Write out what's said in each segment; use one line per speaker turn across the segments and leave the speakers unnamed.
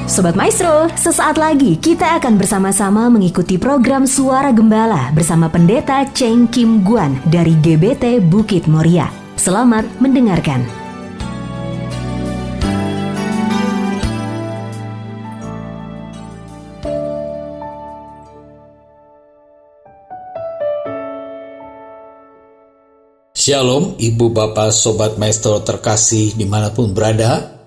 Sobat Maestro, sesaat lagi kita akan bersama-sama mengikuti program Suara Gembala bersama Pendeta Cheng Kim Guan dari GBT Bukit Moria. Selamat mendengarkan.
Shalom, Ibu Bapak Sobat Maestro terkasih dimanapun berada.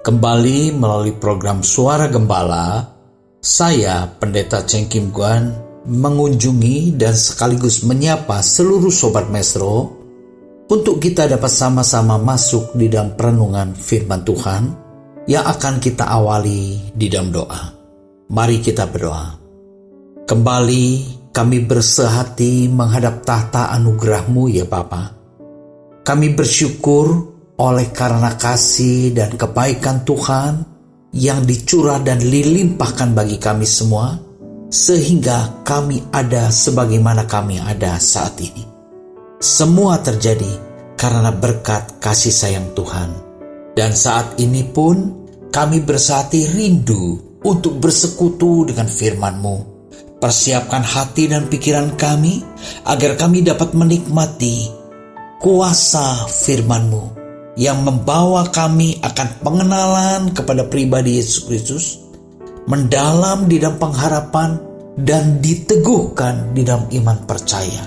Kembali melalui program Suara Gembala, saya Pendeta Cheng Kim Guan mengunjungi dan sekaligus menyapa seluruh Sobat Maestro untuk kita dapat sama-sama masuk di dalam perenungan firman Tuhan yang akan kita awali di dalam doa. Mari kita berdoa. Kembali kami bersehati menghadap tahta anugerah-Mu ya Bapa. Kami bersyukur oleh karena kasih dan kebaikan Tuhan yang dicurah dan dilimpahkan bagi kami semua, sehingga kami ada sebagaimana kami ada saat ini. Semua terjadi karena berkat kasih sayang Tuhan. Dan saat ini pun kami bersehati rindu untuk bersekutu dengan firman-Mu. Persiapkan hati dan pikiran kami agar kami dapat menikmati kuasa firman-Mu yang membawa kami akan pengenalan kepada pribadi Yesus Kristus, mendalam di dalam pengharapan dan diteguhkan di dalam iman percaya.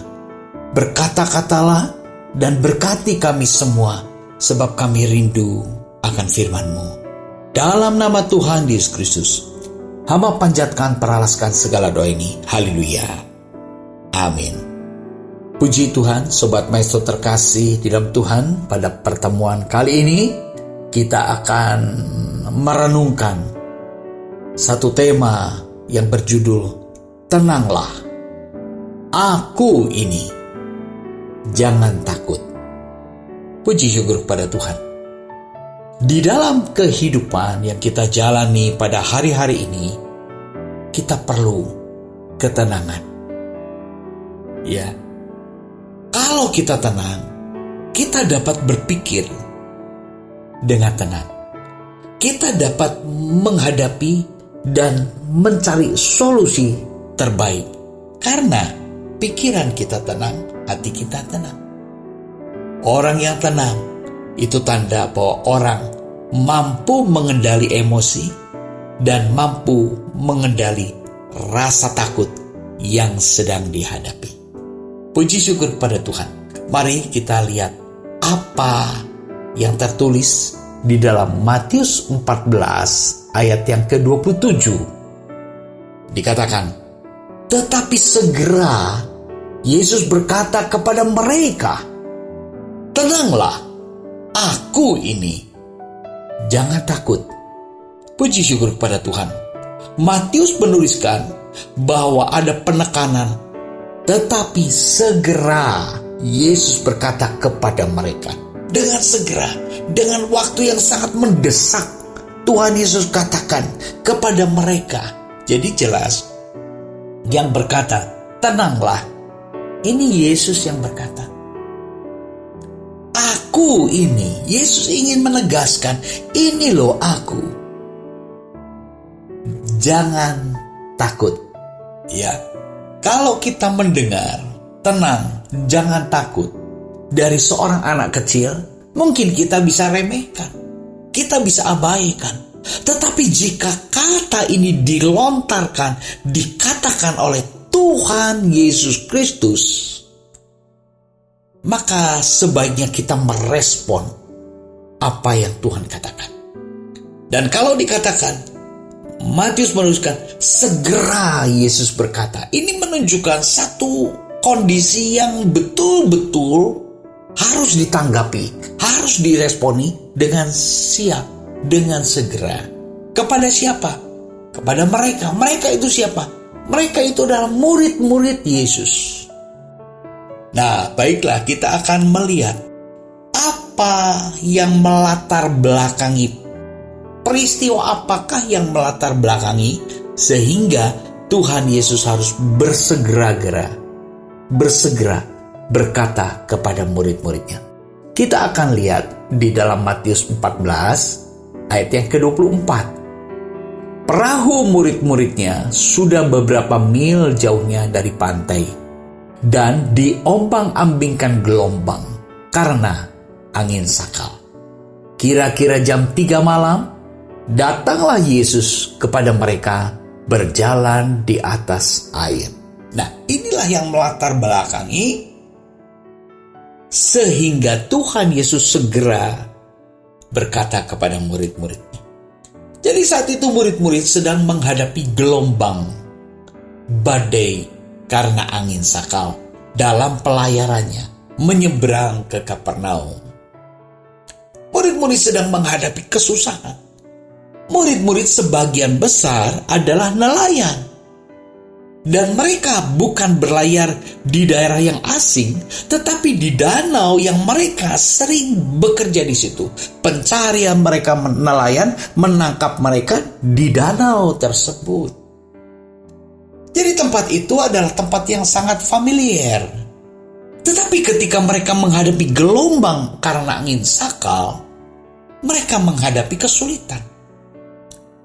Berkata-katalah dan berkati kami semua, sebab kami rindu akan firman-Mu. Dalam nama Tuhan Yesus Kristus, hamba panjatkan peralaskan segala doa ini. Haleluya. Amin. Puji Tuhan, Sobat Maestro terkasih di dalam Tuhan. Pada pertemuan kali ini kita akan merenungkan satu tema yang berjudul Tenanglah, Aku ini, jangan takut. Puji syukur kepada Tuhan. Di dalam kehidupan yang kita jalani pada hari-hari ini, kita perlu ketenangan. Ya, kalau kita tenang, kita dapat berpikir dengan tenang. Kita dapat menghadapi dan mencari solusi terbaik. Karena pikiran kita tenang, hati kita tenang. Orang yang tenang itu tanda bahwa orang mampu mengendali emosi dan mampu mengendali rasa takut yang sedang dihadapi. Puji syukur kepada Tuhan. Mari kita lihat apa yang tertulis di dalam Matius 14 ayat yang ke-27. Dikatakan, tetapi segera Yesus berkata kepada mereka, tenanglah, Aku ini, jangan takut. Puji syukur kepada Tuhan. Matius menuliskan bahwa ada penekanan, tetapi segera Yesus berkata kepada mereka. Dengan segera, dengan waktu yang sangat mendesak, Tuhan Yesus katakan kepada mereka. Jadi jelas, yang berkata, tenanglah, ini Yesus yang berkata. Aku ini, Yesus ingin menegaskan, ini loh aku. Jangan takut. Ya, kalau kita mendengar, tenang, jangan takut, dari seorang anak kecil, mungkin kita bisa remehkan, kita bisa abaikan. Tetapi jika kata ini dilontarkan, dikatakan oleh Tuhan Yesus Kristus, maka sebaiknya kita merespon apa yang Tuhan katakan. Dan kalau dikatakan, Matius menuliskan, segera Yesus berkata. Ini menunjukkan satu kondisi yang betul-betul harus ditanggapi, harus diresponi dengan siap, dengan segera. Kepada siapa? Kepada mereka. Mereka itu siapa? Mereka itu adalah murid-murid Yesus. Nah, baiklah, kita akan melihat apa yang melatar belakangi, peristiwa apakah yang melatar belakangi sehingga Tuhan Yesus harus bersegera berkata kepada murid-muridnya. Kita akan lihat di dalam Matius 14 ayat yang ke-24. Perahu murid-muridnya sudah beberapa mil jauhnya dari pantai dan diombang-ambingkan gelombang karena angin sakal. Kira-kira jam 3 malam, datanglah Yesus kepada mereka berjalan di atas air. Nah, inilah yang melatar belakangi sehingga Tuhan Yesus segera berkata kepada murid-muridnya. Jadi saat itu murid-murid sedang menghadapi gelombang badai karena angin sakal dalam pelayarannya menyeberang ke Kapernaum. Murid-murid sedang menghadapi kesusahan. Murid-murid sebagian besar adalah nelayan. Dan mereka bukan berlayar di daerah yang asing, tetapi di danau yang mereka sering bekerja di situ. Pencarian mereka nelayan menangkap mereka di danau tersebut. Jadi tempat itu adalah tempat yang sangat familiar. Tetapi ketika mereka menghadapi gelombang karena angin sakal, mereka menghadapi kesulitan.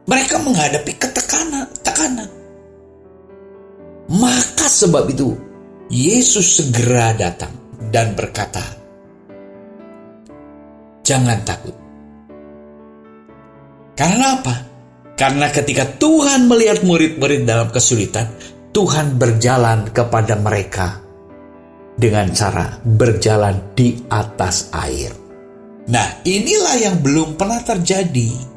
Mereka menghadapi tekanan. Maka sebab itu, Yesus segera datang dan berkata, "Jangan takut." Karena apa? Karena ketika Tuhan melihat murid-murid dalam kesulitan, Tuhan berjalan kepada mereka dengan cara berjalan di atas air. Nah, inilah yang belum pernah terjadi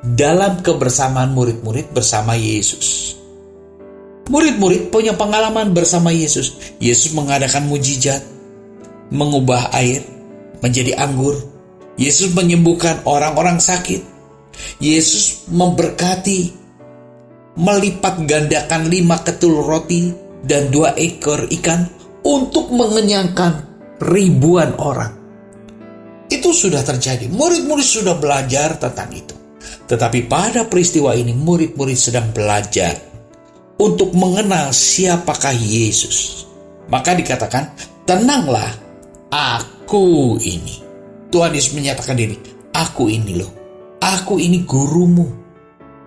dalam kebersamaan murid-murid bersama Yesus. Murid-murid punya pengalaman bersama Yesus. Yesus mengadakan mujizat, mengubah air menjadi anggur. Yesus menyembuhkan orang-orang sakit. Yesus memberkati, melipat gandakan 5 ketul roti dan 2 ekor ikan untuk mengenyangkan ribuan orang. Itu sudah terjadi. Murid-murid sudah belajar tentang itu. Tetapi pada peristiwa ini murid-murid sedang belajar untuk mengenal siapakah Yesus. Maka dikatakan, "Tenanglah, aku ini." Tuhan Yesus menyatakan diri, "Aku ini loh, aku ini gurumu,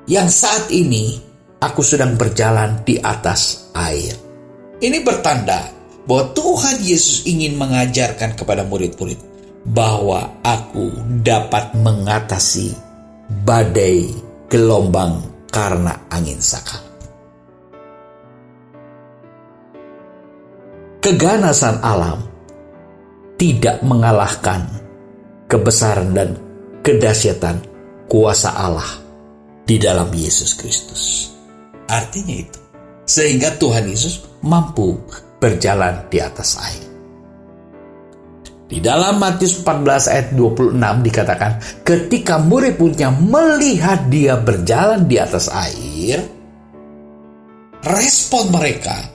yang saat ini aku sedang berjalan di atas air." Ini bertanda bahwa Tuhan Yesus ingin mengajarkan kepada murid-murid bahwa aku dapat mengatasi badai gelombang karena angin sakal. Keganasan alam tidak mengalahkan kebesaran dan kedahsyatan kuasa Allah di dalam Yesus Kristus. Artinya itu, sehingga Tuhan Yesus mampu berjalan di atas air. Di dalam Matius 14 ayat 26 dikatakan, ketika murid-muridnya melihat dia berjalan di atas air, respon mereka,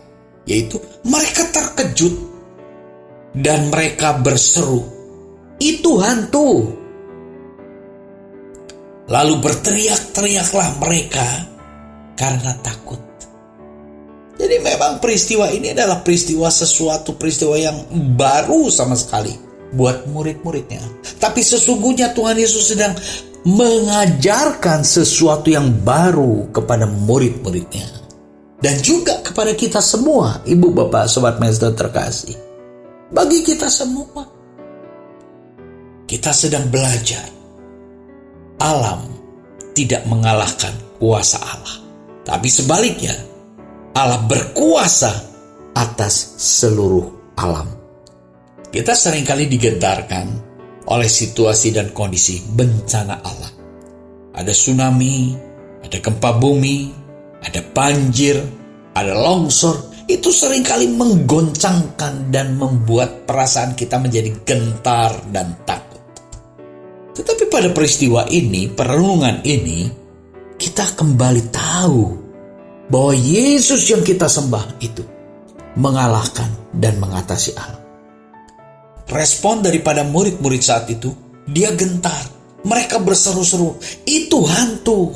yaitu mereka terkejut dan mereka berseru, "Itu hantu!" Lalu berteriak-teriaklah mereka karena takut. Jadi memang peristiwa ini adalah peristiwa yang baru sama sekali buat murid-muridnya. Tapi sesungguhnya Tuhan Yesus sedang mengajarkan sesuatu yang baru kepada murid-muridnya. Dan juga kepada kita semua, Ibu, Bapak, Sobat Maestro terkasih. Bagi kita semua, kita sedang belajar. Alam tidak mengalahkan kuasa Allah. Tapi sebaliknya, Allah berkuasa atas seluruh alam. Kita seringkali digentarkan oleh situasi dan kondisi bencana alam. Ada tsunami, ada gempa bumi, ada banjir, ada longsor. Itu seringkali menggoncangkan dan membuat perasaan kita menjadi gentar dan takut. Tetapi pada peristiwa ini, perenungan ini, kita kembali tahu bahwa Yesus yang kita sembah itu mengalahkan dan mengatasi alam. Respon daripada murid-murid saat itu, dia gentar. Mereka berseru-seru, "Itu hantu!"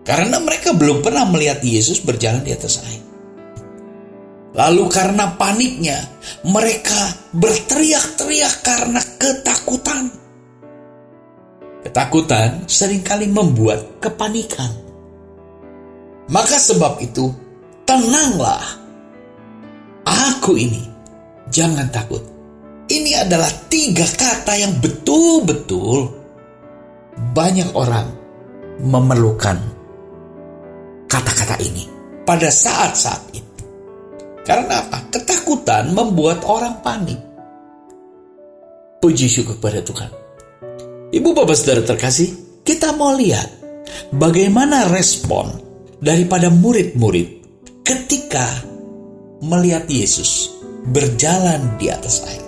Karena mereka belum pernah melihat Yesus berjalan di atas air. Lalu karena paniknya, mereka berteriak-teriak karena ketakutan. Ketakutan seringkali membuat kepanikan. Maka sebab itu, tenanglah. Aku ini, jangan takut. Ini adalah 3 kata yang betul-betul banyak orang memerlukan kata-kata ini pada saat-saat itu. Karena apa? Ketakutan membuat orang panik. Puji syukur kepada Tuhan. Ibu bapak saudara terkasih, kita mau lihat bagaimana respon daripada murid-murid ketika melihat Yesus berjalan di atas air.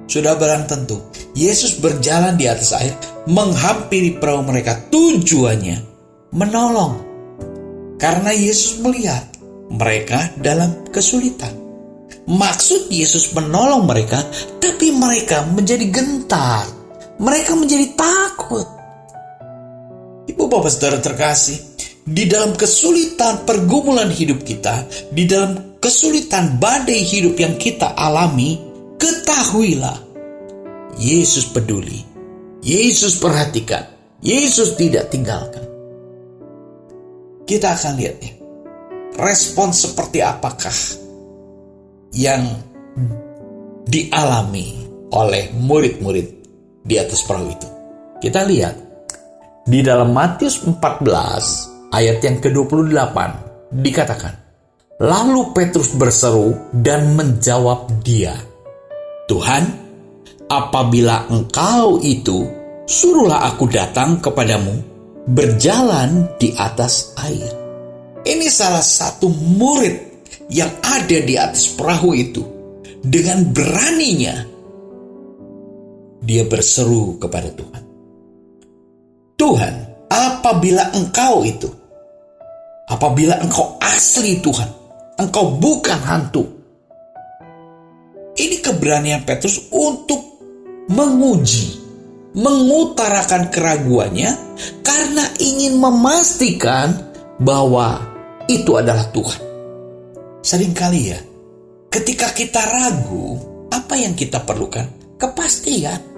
Sudah barang tentu, Yesus berjalan di atas air, menghampiri perahu mereka, tujuannya menolong. Karena Yesus melihat mereka dalam kesulitan. Maksud Yesus menolong mereka, tapi mereka menjadi gentar. Mereka menjadi takut. Ibu bapak saudara terkasih, di dalam kesulitan pergumulan hidup kita, di dalam kesulitan badai hidup yang kita alami, ketahuilah, Yesus peduli, Yesus perhatikan, Yesus tidak tinggalkan. Kita akan lihat ya, respon seperti apakah yang dialami oleh murid-murid di atas perahu itu. Kita lihat di dalam Matius 14 ayat yang ke-28 dikatakan, lalu Petrus berseru dan menjawab dia, Tuhan, apabila engkau itu, suruhlah aku datang kepadamu berjalan di atas air. Ini salah satu murid yang ada di atas perahu itu. Dengan beraninya dia berseru kepada Tuhan. Tuhan, apabila engkau itu, apabila engkau asli Tuhan, engkau bukan hantu. Ini keberanian Petrus untuk menguji, mengutarakan keraguannya karena ingin memastikan bahwa itu adalah Tuhan. Seringkali ya, ketika kita ragu, apa yang kita perlukan? Kepastian.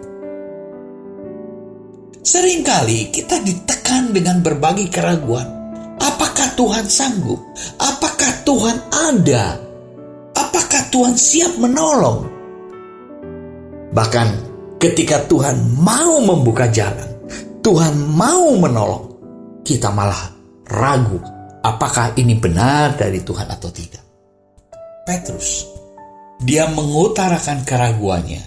Seringkali kita ditekan dengan berbagai keraguan. Apakah Tuhan sanggup? Apakah Tuhan ada? Apakah Tuhan siap menolong? Bahkan ketika Tuhan mau membuka jalan, Tuhan mau menolong, kita malah ragu apakah ini benar dari Tuhan atau tidak. Petrus, dia mengutarakan keraguannya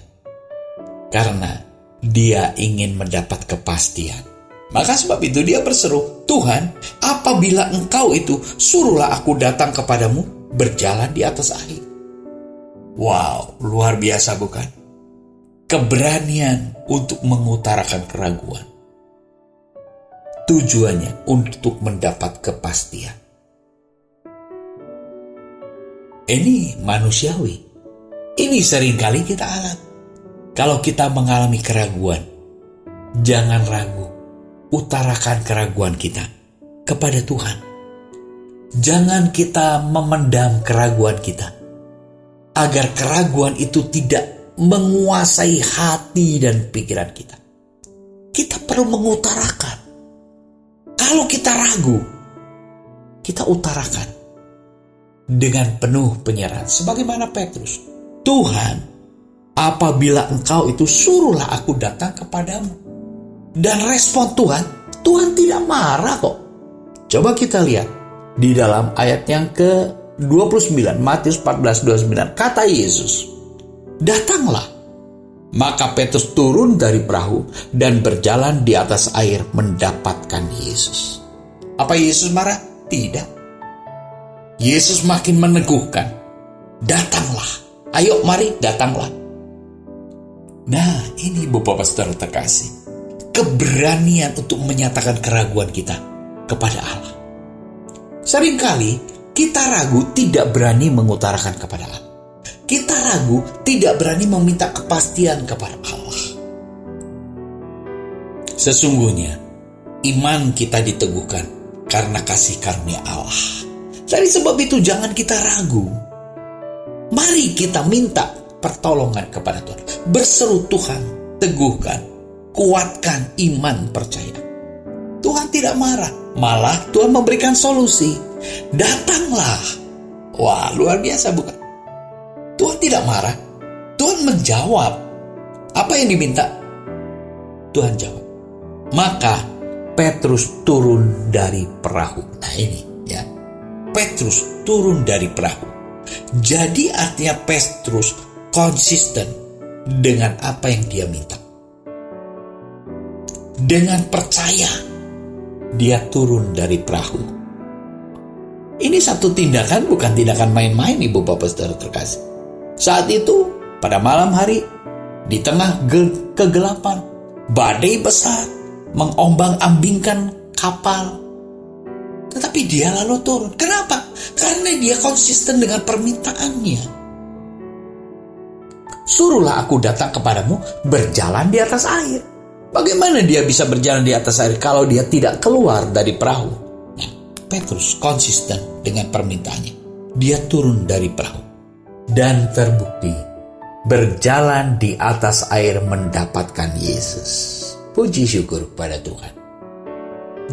karena dia ingin mendapat kepastian. Maka sebab itu dia berseru, Tuhan, apabila engkau itu, suruhlah aku datang kepadamu berjalan di atas air. Wow, luar biasa bukan? Keberanian untuk mengutarakan keraguan. Tujuannya untuk mendapat kepastian. Ini manusiawi. Ini seringkali kita alami. Kalau kita mengalami keraguan, jangan ragu. Utarakan keraguan kita kepada Tuhan. Jangan kita memendam keraguan kita. Agar keraguan itu tidak menguasai hati dan pikiran kita. Kita perlu mengutarakan. Kalau kita ragu, kita utarakan dengan penuh penyerahan, sebagaimana Petrus. Tuhan, apabila engkau itu, suruhlah aku datang kepadamu. Dan respon Tuhan, Tuhan tidak marah kok. Coba kita lihat di dalam ayat yang ke-29, Matius 14:29, kata Yesus, datanglah. Maka Petrus turun dari perahu dan berjalan di atas air mendapatkan Yesus. Apa Yesus marah? Tidak. Yesus makin meneguhkan, datanglah, ayo mari datanglah. Nah, ini Ibu Bapak Saudara terkasih, keberanian untuk menyatakan keraguan kita kepada Allah. Seringkali kita ragu, tidak berani mengutarakan kepada Allah. Kita ragu, tidak berani meminta kepastian kepada Allah. Sesungguhnya, iman kita diteguhkan karena kasih karunia Allah. Dari sebab itu jangan kita ragu. Mari kita minta pertolongan kepada Tuhan. Berseru, Tuhan, teguhkan, kuatkan iman percaya. Tuhan tidak marah, malah Tuhan memberikan solusi. Datanglah. Wah, luar biasa bukan? Tuhan tidak marah, Tuhan menjawab. Apa yang diminta? Tuhan jawab. Maka Petrus turun dari perahu. Nah ini ya, Petrus turun dari perahu. Jadi artinya Petrus konsisten dengan apa yang dia minta. Dengan percaya, dia turun dari perahu. Ini satu tindakan, bukan tindakan main-main, Ibu Bapak Saudara terkasih. Saat itu, pada malam hari, di tengah kegelapan, badai besar mengombang-ambingkan kapal. Tetapi dia lalu turun. Kenapa? Karena dia konsisten dengan permintaannya. Suruhlah aku datang kepadamu berjalan di atas air. Bagaimana dia bisa berjalan di atas air kalau dia tidak keluar dari perahu? Nah, Petrus konsisten dengan permintaannya. Dia turun dari perahu. Dan terbukti berjalan di atas air mendapatkan Yesus. Puji syukur kepada Tuhan.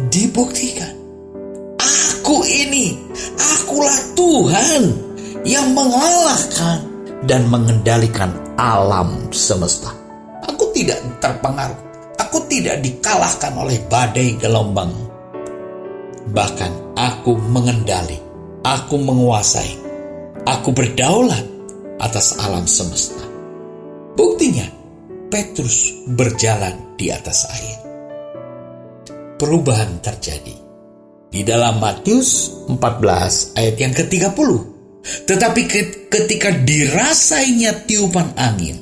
Dibuktikan. Akulah Tuhan yang mengalahkan dan mengendalikan alam semesta. Aku tidak terpengaruh. Aku tidak dikalahkan oleh badai gelombang. Bahkan aku mengendali, aku menguasai, aku berdaulat atas alam semesta. Buktinya, Petrus berjalan di atas air. Perubahan terjadi. Di dalam Matius 14 ayat yang ke-30. Tetapi ketika dirasainya tiupan angin,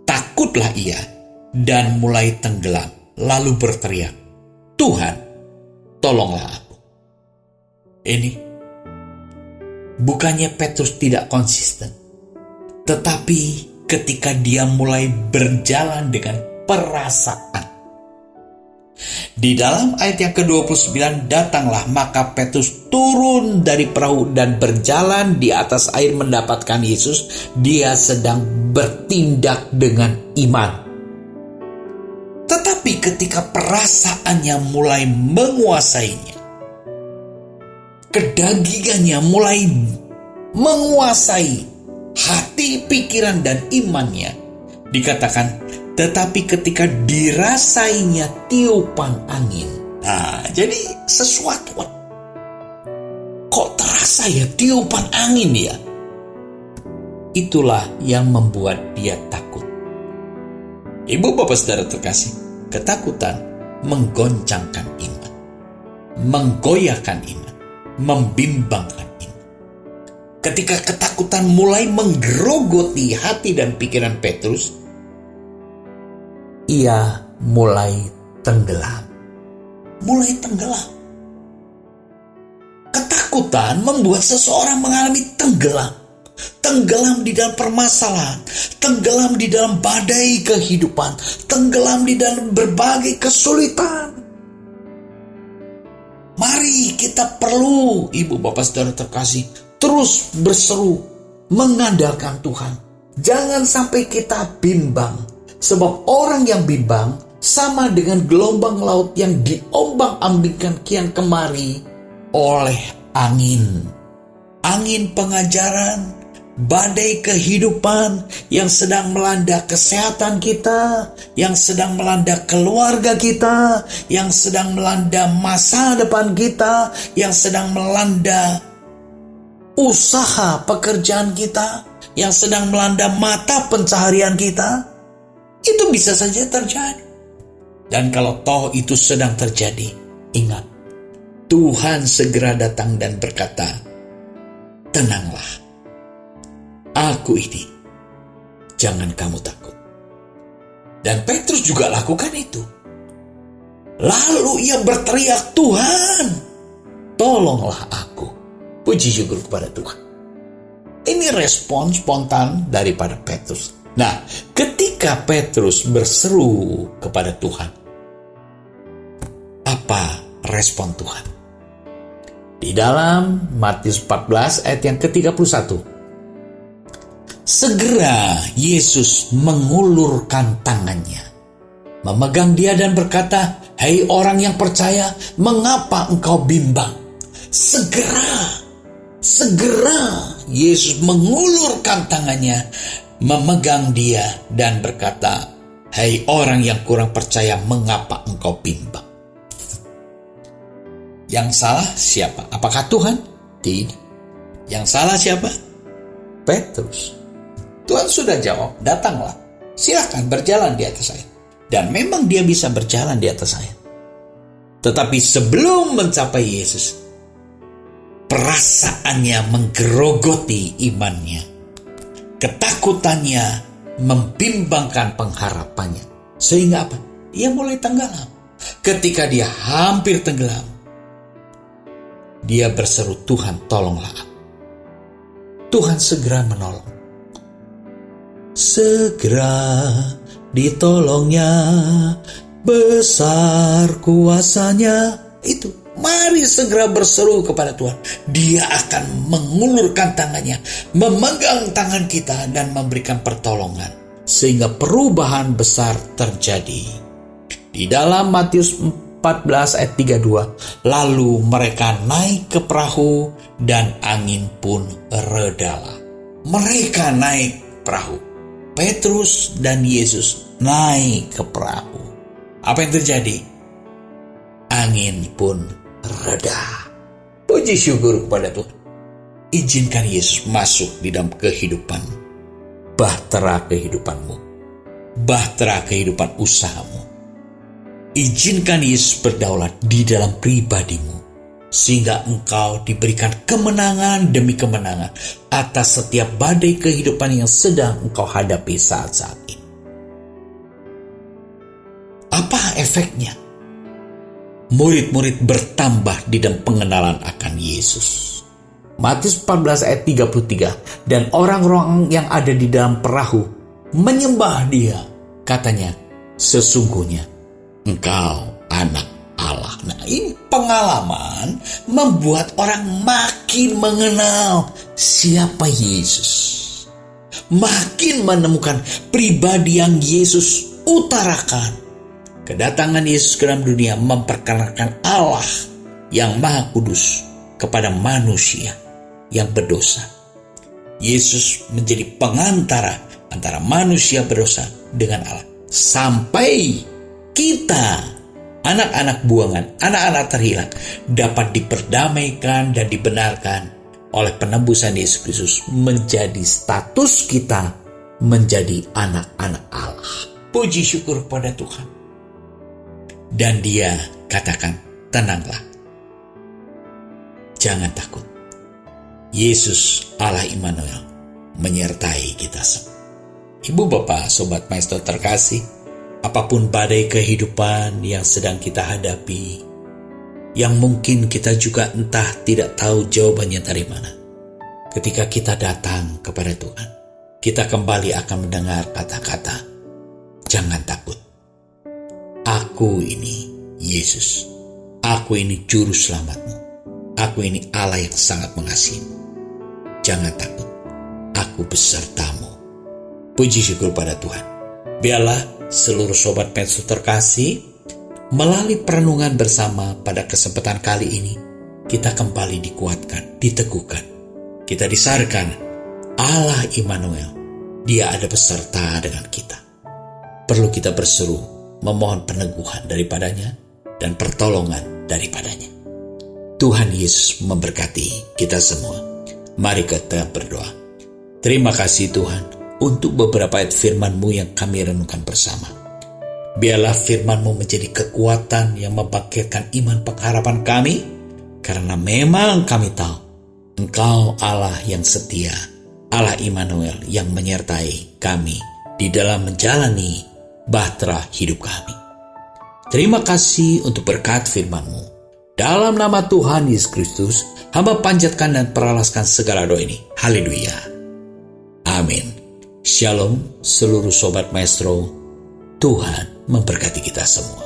takutlah ia dan mulai tenggelam, lalu berteriak, Tuhan, tolonglah aku. Ini bukannya Petrus tidak konsisten, tetapi ketika dia mulai berjalan dengan perasaan. Di dalam ayat yang ke-29, datanglah, maka Petrus turun dari perahu dan berjalan di atas air mendapatkan Yesus. Dia sedang bertindak dengan iman. Tetapi ketika perasaannya mulai menguasainya, kedagingannya mulai menguasai hati, pikiran, dan imannya, dikatakan, tetapi ketika dirasainya tiupan angin. Nah, jadi sesuatu. Kok terasa ya tiupan angin ya? Itulah yang membuat dia takut. Ibu Bapak Saudara terkasih, ketakutan menggoncangkan iman, menggoyahkan iman, membimbangkan iman. Ketika ketakutan mulai menggerogoti hati dan pikiran Petrus, ia mulai tenggelam. Ketakutan membuat seseorang mengalami tenggelam. Tenggelam di dalam permasalahan, tenggelam di dalam badai kehidupan, tenggelam di dalam berbagai kesulitan. Mari kita perlu, Ibu Bapak Saudara terkasih, terus berseru, mengandalkan Tuhan. Jangan sampai kita bimbang. Sebab orang yang bimbang sama dengan gelombang laut yang diombang-ambingkan kian kemari oleh angin. Angin pengajaran, badai kehidupan yang sedang melanda kesehatan kita, yang sedang melanda keluarga kita, yang sedang melanda masa depan kita, yang sedang melanda usaha pekerjaan kita, yang sedang melanda mata pencaharian kita. Itu bisa saja terjadi. Dan kalau toh itu sedang terjadi, ingat, Tuhan segera datang dan berkata, tenanglah, aku ini, jangan kamu takut. Dan Petrus juga lakukan itu. Lalu ia berteriak, Tuhan, tolonglah aku. Puji syukur kepada Tuhan. Ini respon spontan daripada Petrus. Nah, ketika Petrus berseru kepada Tuhan, apa respon Tuhan? Di dalam Matius 14 ayat yang ke-31, segera Yesus mengulurkan tangannya, memegang dia dan berkata, "Hei orang yang percaya, mengapa engkau bimbang?" Segera Yesus mengulurkan tangannya, memegang dia dan berkata, "Hei orang yang kurang percaya, mengapa engkau bimbang?" Yang salah siapa? Apakah Tuhan? Tidak. Yang salah siapa? Petrus. Tuhan sudah jawab, "Datanglah, silakan berjalan di atas air." Dan memang dia bisa berjalan di atas air. Tetapi sebelum mencapai Yesus, perasaannya menggerogoti imannya. Ketakutannya membimbangkan pengharapannya. Sehingga apa? Ia mulai tenggelam. Ketika dia hampir tenggelam, dia berseru, "Tuhan, tolonglah aku." Tuhan segera menolong. Segera ditolongnya, besar kuasanya. Itu, mari segera berseru kepada Tuhan. Dia akan mengulurkan tangannya, memegang tangan kita dan memberikan pertolongan. Sehingga perubahan besar terjadi. Di dalam Matius 14 ayat 32, lalu mereka naik ke perahu dan angin pun redalah. Mereka naik perahu. Petrus dan Yesus naik ke perahu. Apa yang terjadi? Angin pun reda. Puji syukur kepada Tuhan. Izinkan Yesus masuk di dalam kehidupan, bahtera kehidupanmu, bahtera kehidupan usahamu. Izinkan Yesus berdaulat di dalam pribadimu, sehingga engkau diberikan kemenangan demi kemenangan atas setiap badai kehidupan yang sedang engkau hadapi saat-saat ini. Apa efeknya? Murid-murid bertambah di dalam pengenalan akan Yesus. Matius 14 ayat 33, dan orang-orang yang ada di dalam perahu menyembah dia. Katanya, "Sesungguhnya Engkau anak Allah." Nah, ini pengalaman membuat orang makin mengenal siapa Yesus. Makin menemukan pribadi yang Yesus utarakan. Kedatangan Yesus ke dalam dunia memperkenalkan Allah yang Maha Kudus kepada manusia yang berdosa. Yesus menjadi pengantara antara manusia berdosa dengan Allah. Sampai kita, anak-anak buangan, anak-anak terhilang, dapat diperdamaikan dan dibenarkan oleh penebusan Yesus Kristus, menjadi status kita menjadi anak-anak Allah. Puji syukur kepada Tuhan. Dan dia katakan, "Tenanglah, jangan takut. Yesus Allah Immanuel menyertai kita semua." Ibu, Bapak, Sobat Maestro terkasih, apapun badai kehidupan yang sedang kita hadapi, yang mungkin kita juga entah tidak tahu jawabannya dari mana. Ketika kita datang kepada Tuhan, kita kembali akan mendengar kata-kata, "Jangan takut. Aku ini Yesus. Aku ini juru selamatmu. Aku ini Allah yang sangat mengasihimu. Jangan takut. Aku besertamu." Puji syukur pada Tuhan. Biarlah seluruh Sobat Maestro terkasih, melalui perenungan bersama pada kesempatan kali ini, kita kembali dikuatkan, diteguhkan. Kita disarkan Allah Immanuel. Dia ada beserta dengan kita. Perlu kita berseru, memohon peneguhan daripadanya dan pertolongan daripadanya. Tuhan Yesus memberkati kita semua. Mari kita berdoa. Terima kasih Tuhan untuk beberapa ayat firman-Mu yang kami renungkan bersama. Biarlah firman-Mu menjadi kekuatan yang membangkitkan iman pengharapan kami, karena memang kami tahu Engkau Allah yang setia, Allah Immanuel yang menyertai kami di dalam menjalani bahtera hidup kami. Terima kasih untuk berkat firman-Mu. Dalam nama Tuhan Yesus Kristus, hamba panjatkan dan peralaskan segala doa ini. Haleluya. Amin. Shalom seluruh Sobat Maestro. Tuhan memberkati kita semua.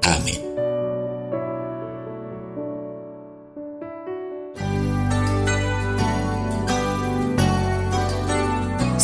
Amin.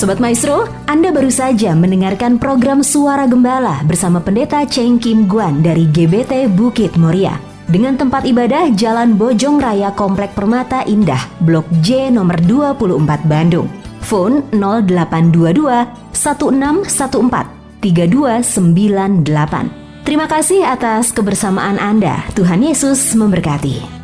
Sobat Maestro, Anda baru saja mendengarkan program Suara Gembala bersama Pendeta Cheng Kim Guan dari GBT Bukit Moria. Dengan tempat ibadah Jalan Bojong Raya Komplek Permata Indah, Blok J nomor 24 Bandung. Phone 0822 1614 3298. Terima kasih atas kebersamaan Anda. Tuhan Yesus memberkati.